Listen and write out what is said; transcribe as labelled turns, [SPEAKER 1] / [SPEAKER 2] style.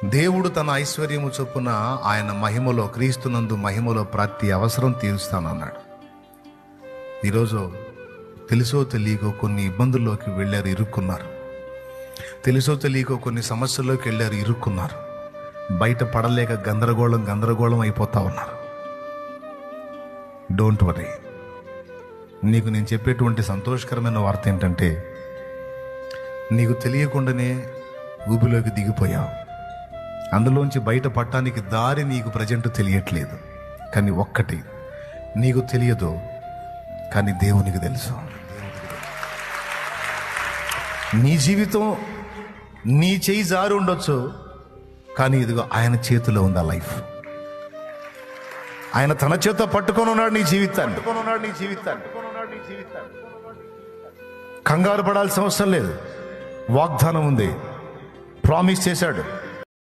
[SPEAKER 1] దేవుడు తన ఐశ్వర్యము చొప్పున ఆయన మహిమలో, క్రీస్తునందు మహిమలో ప్రతి అవసరం తీరుస్తానన్నాడు. ఈరోజు తెలుసో తెలియకో కొన్ని ఇబ్బందుల్లోకి వెళ్ళారు, ఇరుక్కున్నారు. తెలుసో తెలియకో కొన్ని సమస్యల్లోకి వెళ్ళారు, ఇరుక్కున్నారు. బయట పడలేక గందరగోళం అయిపోతా ఉన్నారు. Don't worry. నీకు నేను చెప్పేటువంటి సంతోషకరమైన వార్త ఏంటంటే, నీకు తెలియకుండానే ఊబిలోకి దిగిపోయావు. అందులోంచి బయట పట్టడానికి దారి నీకు ప్రజెంట్ తెలియట్లేదు. కానీ ఒక్కటి నీకు తెలియదు, కానీ దేవునికి తెలుసు. నీ జీవితం నీ చేయి జారి ఉండొచ్చు, కానీ ఇదిగో ఆయన చేతిలో ఉంది ఆ లైఫ్. ఆయన తన చేత పట్టుకొని ఉన్నాడు నీ జీవితాన్ని. కంగారు పడాల్సిన అవసరం లేదు. వాగ్దానం ఉంది, ప్రామిస్ చేశాడు.